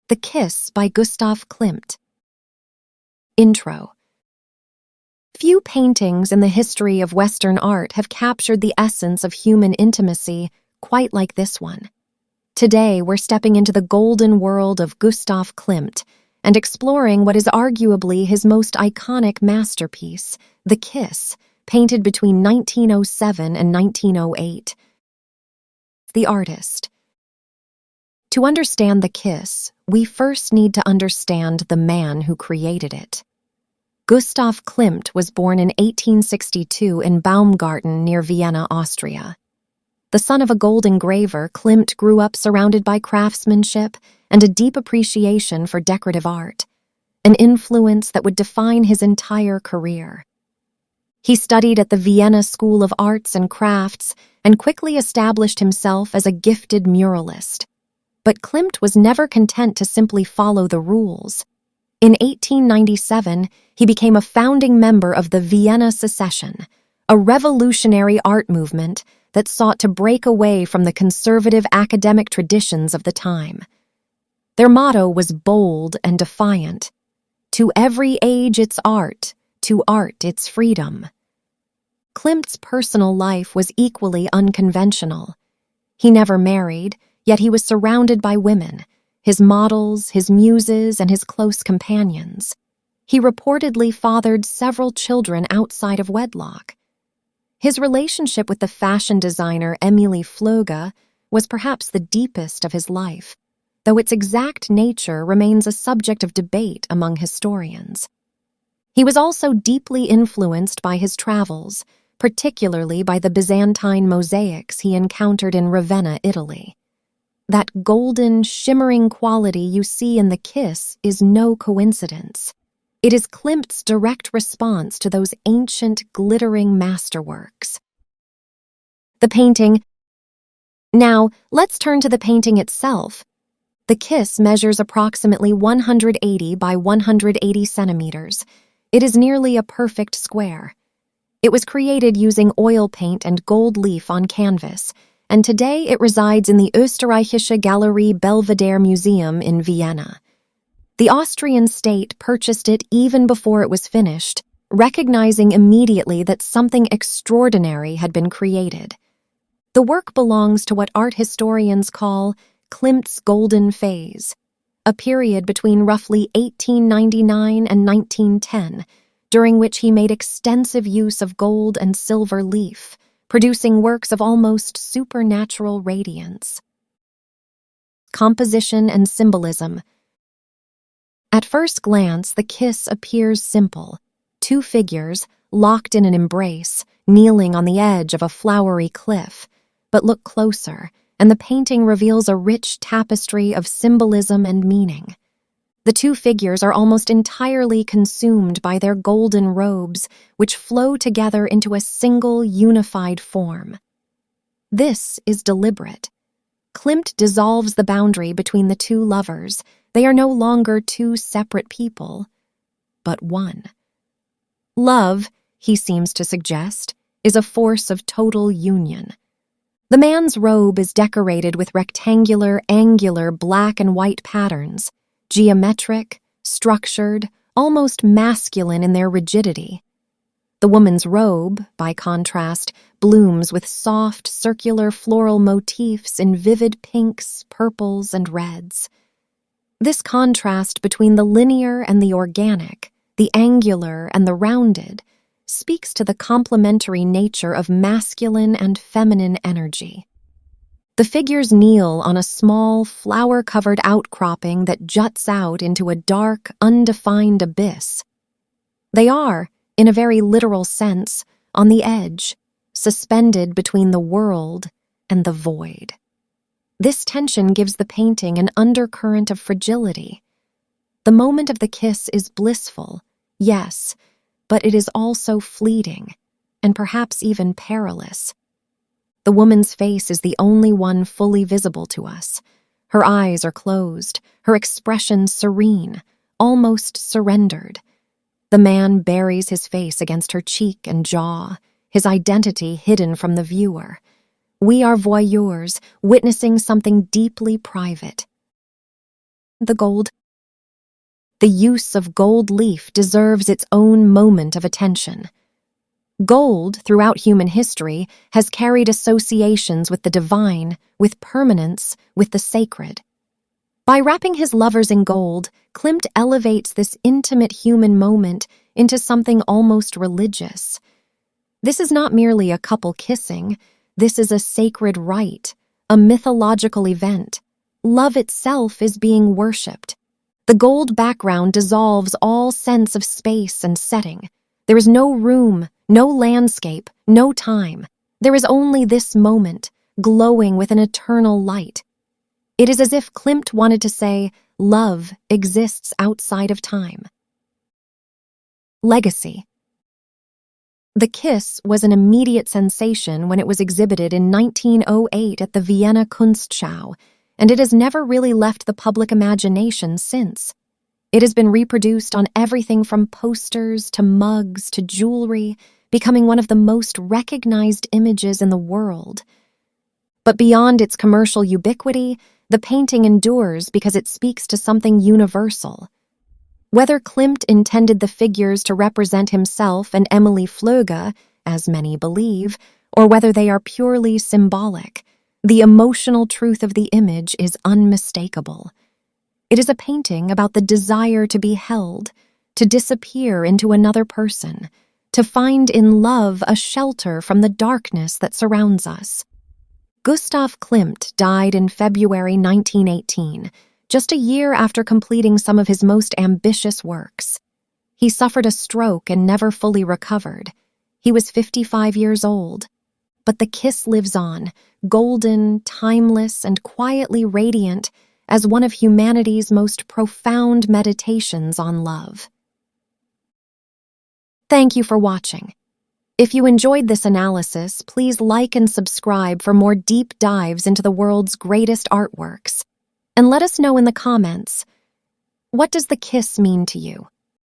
The Kiss by Gustav Klimt. Intro. Few paintings in the history of Western art have captured the essence of human intimacy quite like this one. Today, we're stepping into the golden world of Gustav Klimt and exploring what is arguably his most iconic masterpiece, The Kiss, painted between 1907 and 1908. The artist. To understand The Kiss, we first need to understand the man who created it. Gustav Klimt was born in 1862 in Baumgarten near Vienna, Austria. The son of a gold engraver, Klimt grew up surrounded by craftsmanship and a deep appreciation for decorative art, an influence that would define his entire career. He studied at the Vienna School of Arts and Crafts and quickly established himself as a gifted muralist. But Klimt was never content to simply follow the rules. In 1897, he became a founding member of the Vienna Secession, a revolutionary art movement that sought to break away from the conservative academic traditions of the time. Their motto was bold and defiant: "To every age its art, to art its freedom." Klimt's personal life was equally unconventional. He never married, yet he was surrounded by women, his models, his muses, and his close companions. He reportedly fathered several children outside of wedlock. His relationship with the fashion designer Emilie Floga was perhaps the deepest of his life, though its exact nature remains a subject of debate among historians. He was also deeply influenced by his travels, particularly by the Byzantine mosaics he encountered in Ravenna, Italy. That golden, shimmering quality you see in The Kiss is no coincidence. It is Klimt's direct response to those ancient, glittering masterworks. The painting. Now, let's turn to the painting itself. The Kiss measures approximately 180 by 180 centimeters. It is nearly a perfect square. It was created using oil paint and gold leaf on canvas, and today it resides in the Österreichische Galerie Belvedere Museum in Vienna. The Austrian state purchased it even before it was finished, recognizing immediately that something extraordinary had been created. The work belongs to what art historians call Klimt's golden phase, a period between roughly 1899 and 1910, during which he made extensive use of gold and silver leaf, producing works of almost supernatural radiance. Composition and symbolism. At first glance, The Kiss appears simple: two figures, locked in an embrace, kneeling on the edge of a flowery cliff. But look closer, and the painting reveals a rich tapestry of symbolism and meaning. The two figures are almost entirely consumed by their golden robes, which flow together into a single, unified form. This is deliberate. Klimt dissolves the boundary between the two lovers. They are no longer two separate people, but one. Love, he seems to suggest, is a force of total union. The man's robe is decorated with rectangular, angular black and white patterns, geometric, structured, almost masculine in their rigidity. The woman's robe, by contrast, blooms with soft, circular floral motifs in vivid pinks, purples, and reds. This contrast between the linear and the organic, the angular and the rounded, speaks to the complementary nature of masculine and feminine energy. The figures kneel on a small, flower-covered outcropping that juts out into a dark, undefined abyss. They are, in a very literal sense, on the edge, suspended between the world and the void. This tension gives the painting an undercurrent of fragility. The moment of the kiss is blissful, yes, but it is also fleeting, and perhaps even perilous. The woman's face is the only one fully visible to us. Her eyes are closed, her expression serene, almost surrendered. The man buries his face against her cheek and jaw, his identity hidden from the viewer. We are voyeurs, witnessing something deeply private. the gold. The use of gold leaf deserves its own moment of attention. Gold, throughout human history, has carried associations with the divine, with permanence, with the sacred. By wrapping his lovers in gold, Klimt elevates this intimate human moment into something almost religious. This is not merely a couple kissing. This is a sacred rite, a mythological event. Love itself is being worshipped. The gold background dissolves all sense of space and setting. There is no room, no landscape, no time. There is only this moment, glowing with an eternal light. It is as if Klimt wanted to say, love exists outside of time. Legacy. The Kiss was an immediate sensation when it was exhibited in 1908 at the Vienna Kunstschau, and it has never really left the public imagination since. It has been reproduced on everything from posters to mugs to jewelry, becoming one of the most recognized images in the world. But beyond its commercial ubiquity, the painting endures because it speaks to something universal. Whether Klimt intended the figures to represent himself and Emilie Flöge, as many believe, or whether they are purely symbolic, the emotional truth of the image is unmistakable. It is a painting about the desire to be held, to disappear into another person, to find in love a shelter from the darkness that surrounds us. Gustav Klimt died in February 1918, just a year after completing some of his most ambitious works. He suffered a stroke and never fully recovered. He was 55 years old. But the kiss lives on, golden, timeless, and quietly radiant as one of humanity's most profound meditations on love. Thank you for watching. If you enjoyed this analysis, please like and subscribe for more deep dives into the world's greatest artworks. And let us know in the comments, what does the kiss mean to you?